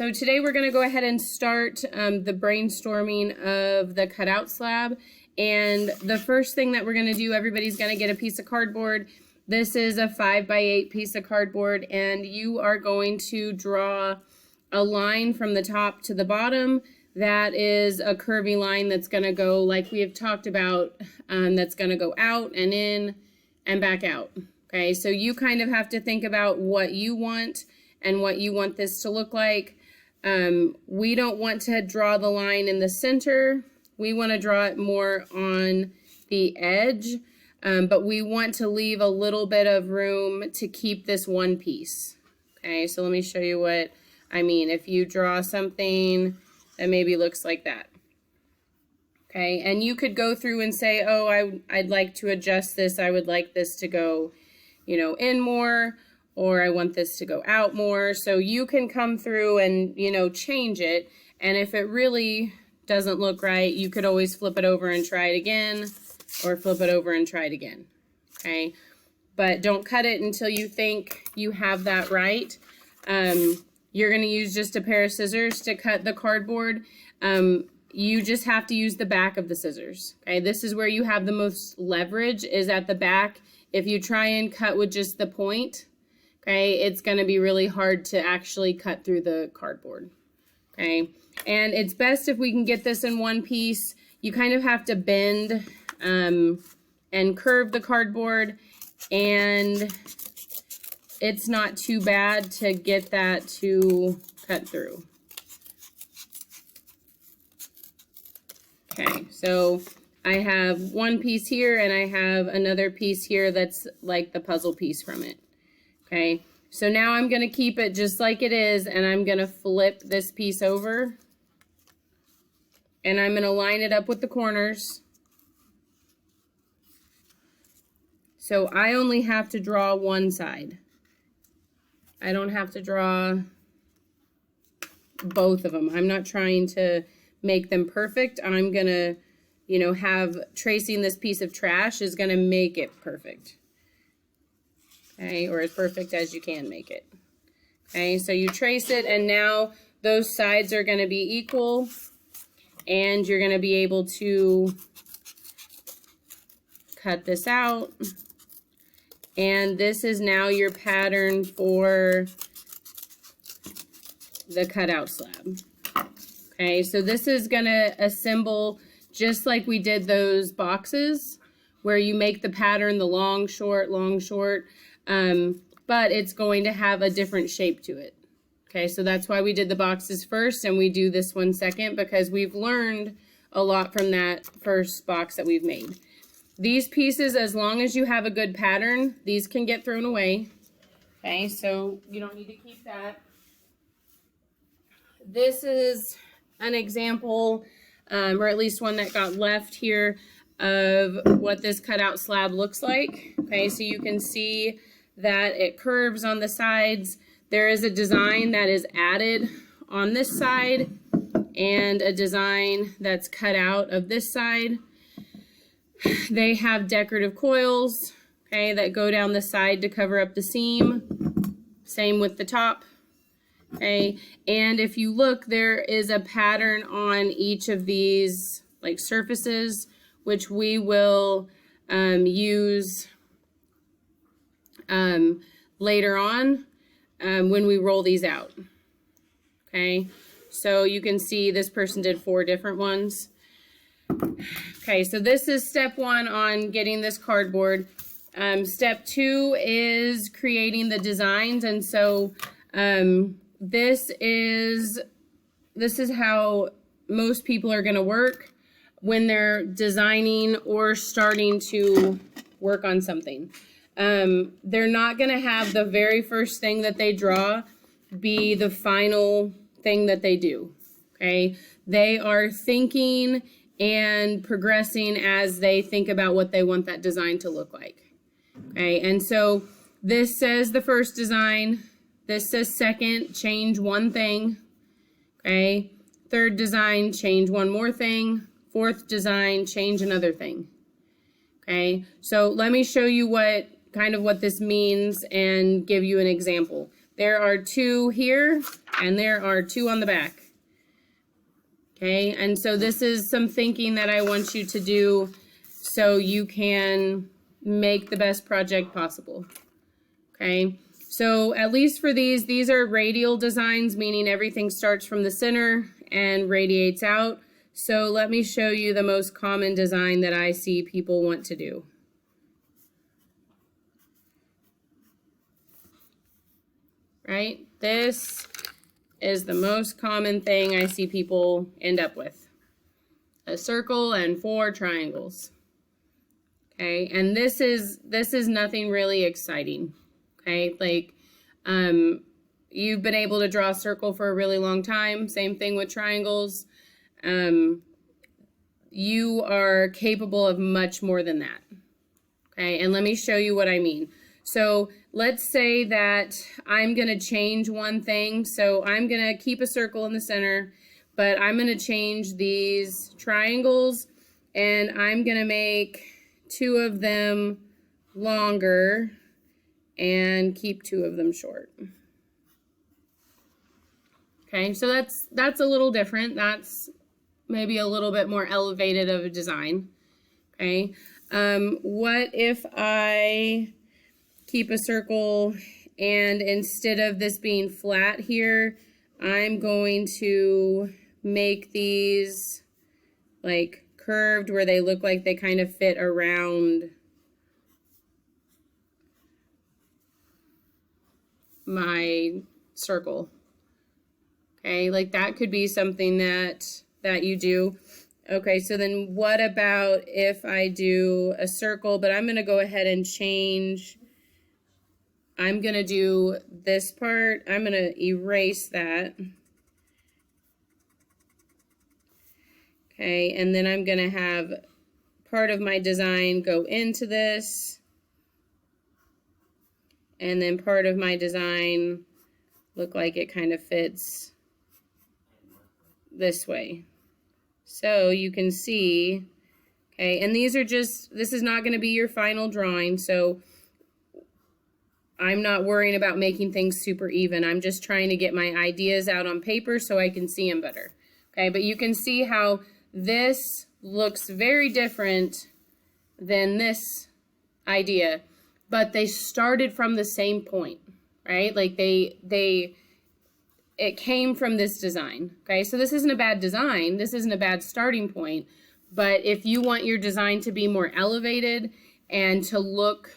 So today we're going to go ahead and start the brainstorming of the cutout slab. And the first thing that we're going to do, everybody's going to get a piece of cardboard. This is a 5x8 piece of cardboard, and you are going to draw a line from the top to the bottom. That is a curvy line that's going to go, like we have talked about, that's going to go out and in and back out. Okay, so you kind of have to think about what you want and what you want this to look like. We don't want to draw the line in the center. We want to draw it more on the edge, but we want to leave a little bit of room to keep this one piece. Okay, so let me show you what I mean. If you draw something that maybe looks like that. Okay, and you could go through and say, oh, I'd like to adjust this. I would like this to go, in more, or I want this to go out more. So you can come through and, change it. And if it really doesn't look right, you could always flip it over and try it again, or flip it over and try it again. Okay, but don't cut it until you think you have that right. You're going to use just a pair of scissors to cut the cardboard. You just have to use the back of the scissors. Okay, this is where you have the most leverage, is at the back. If you try and cut with just the point, okay, it's going to be really hard to actually cut through the cardboard. Okay, and it's best if we can get this in one piece. You kind of have to bend and curve the cardboard, and it's not too bad to get that to cut through. Okay, so I have one piece here and I have another piece here that's like the puzzle piece from it. Okay, so now I'm going to keep it just like it is, and I'm going to flip this piece over, and I'm going to line it up with the corners. So I only have to draw one side. I don't have to draw both of them. I'm not trying to make them perfect. I'm going to, have tracing this piece of trash is going to make it perfect. Okay, or as perfect as you can make it. Okay, so you trace it, and now those sides are going to be equal, and you're going to be able to cut this out. And this is now your pattern for the cutout slab. Okay, so this is going to assemble just like we did those boxes where you make the pattern the long, short, but it's going to have a different shape to it. Okay, so that's why we did the boxes first and we do this one second, because we've learned a lot from that first box that we've made. These pieces, as long as you have a good pattern, these can get thrown away. Okay, so you don't need to keep that. This is an example, or at least one that got left here, of what this cutout slab looks like. Okay, so you can see that it curves on the sides. There is a design that is added on this side and a design that's cut out of this side. They have decorative coils, okay, that go down the side to cover up the seam. Same with the top. Okay, and if you look, there is a pattern on each of these like surfaces, which we will use later on when we roll these out. Okay, so you can see this person did 4 different ones. Okay, so this is step 1 on getting this cardboard. Step 2 is creating the designs, and so this is how most people are going to work when they're designing or starting to work on something. They're not going to have the very first thing that they draw be the final thing that they do. Okay, they are thinking and progressing as they think about what they want that design to look like. Okay, and so this says the first design. This says second, change one thing. Okay, third design, change one more thing. Fourth design, change another thing. Okay, so let me show you what this means and give you an example. There are 2 here, and there are 2 on the back. Okay, and so this is some thinking that I want you to do so you can make the best project possible. Okay, so at least for these are radial designs, meaning everything starts from the center and radiates out. So let me show you the most common design that I see people want to do. Right, this is the most common thing I see people end up with. A circle and 4 triangles. Okay, and this is nothing really exciting. Okay, like you've been able to draw a circle for a really long time. Same thing with triangles. You are capable of much more than that. Okay, and let me show you what I mean. So let's say that I'm going to change one thing. So I'm going to keep a circle in the center, but I'm going to change these triangles, and I'm going to make 2 of them longer and keep 2 of them short. Okay, so that's a little different. That's maybe a little bit more elevated of a design. Okay, what if I keep a circle, and instead of this being flat here, I'm going to make these like curved where they look like they kind of fit around my circle. Okay, like that could be something that you do. Okay, so then what about if I do a circle, but I'm going to go ahead and change. I'm going to do this part. I'm going to erase that. Okay, and then I'm going to have part of my design go into this. And then part of my design look like it kind of fits this way. So you can see, okay, and these are just, this is not going to be your final drawing, so I'm not worrying about making things super even. I'm just trying to get my ideas out on paper so I can see them better. Okay, but you can see how this looks very different than this idea, but they started from the same point, right? Like it came from this design. Okay, so this isn't a bad design. This isn't a bad starting point, but if you want your design to be more elevated and to look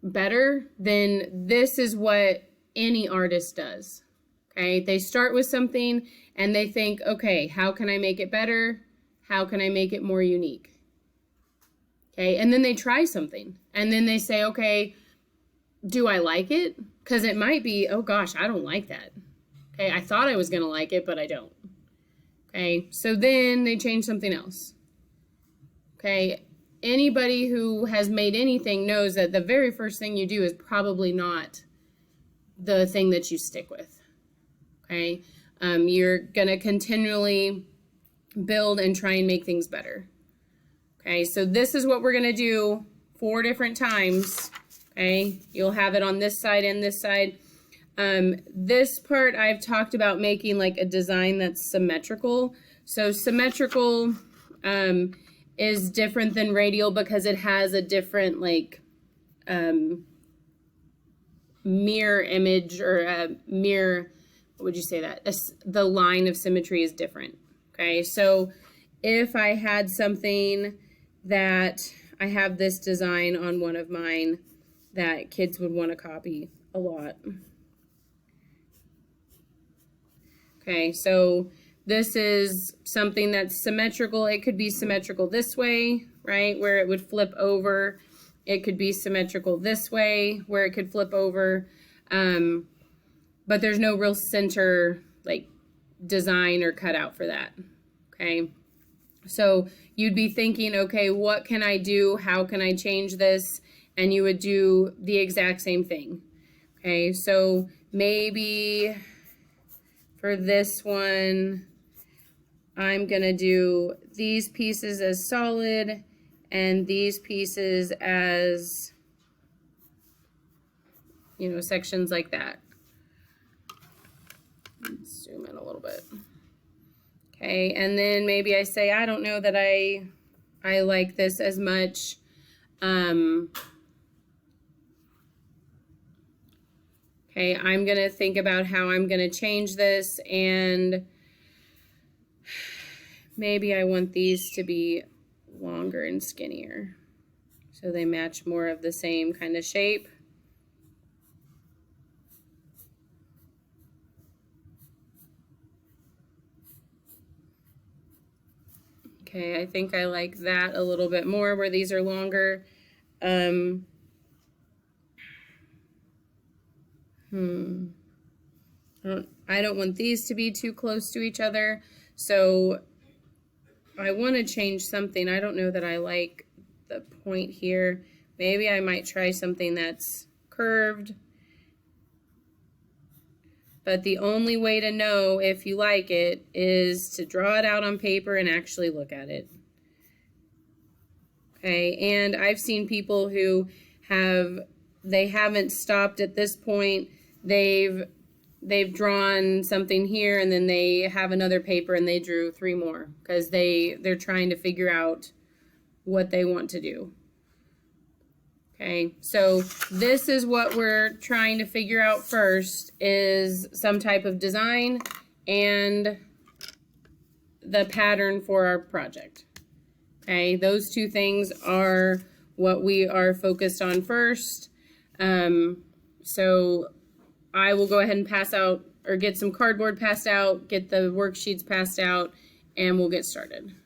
better, then this is what any artist does. Okay, they start with something and they think, okay, how can I make it better? How can I make it more unique? Okay, and then they try something and then they say, okay, do I like it? Because it might be, oh gosh, I don't like that. Okay, I thought I was going to like it, but I don't. Okay, so then they change something else. Okay, anybody who has made anything knows that the very first thing you do is probably not the thing that you stick with. Okay, you're going to continually build and try and make things better. Okay, so this is what we're going to do 4 different times. Okay, you'll have it on this side and this side. This part I've talked about making like a design that's symmetrical. So symmetrical is different than radial because it has a different like mirror image, or a mirror, what would you say that? The line of symmetry is different. Okay, so if I had something that, I have this design on one of mine that kids would want to copy a lot. Okay, so this is something that's symmetrical. It could be symmetrical this way, right, where it would flip over. It could be symmetrical this way, where it could flip over. But there's no real center, like, design or cutout for that, okay? So you'd be thinking, okay, what can I do? How can I change this? And you would do the exact same thing. Okay, so maybe for this one, I'm gonna do these pieces as solid and these pieces as, you know, sections like that. Let's zoom in a little bit. Okay, and then maybe I say, I don't know that I like this as much. Okay, I'm going to think about how I'm going to change this, and maybe I want these to be longer and skinnier so they match more of the same kind of shape. Okay, I think I like that a little bit more where these are longer. I don't want these to be too close to each other, so I want to change something. I don't know that I like the point here. Maybe I might try something that's curved. But the only way to know if you like it is to draw it out on paper and actually look at it. Okay, and I've seen people who they haven't stopped at this point. They've drawn something here, and then they have another paper and they drew 3 more because they're trying to figure out what they want to do. Okay, so this is what we're trying to figure out first, is some type of design and the pattern for our project. Okay, those 2 things are what we are focused on first. So I will go ahead and pass out, or get some cardboard passed out, get the worksheets passed out, and we'll get started.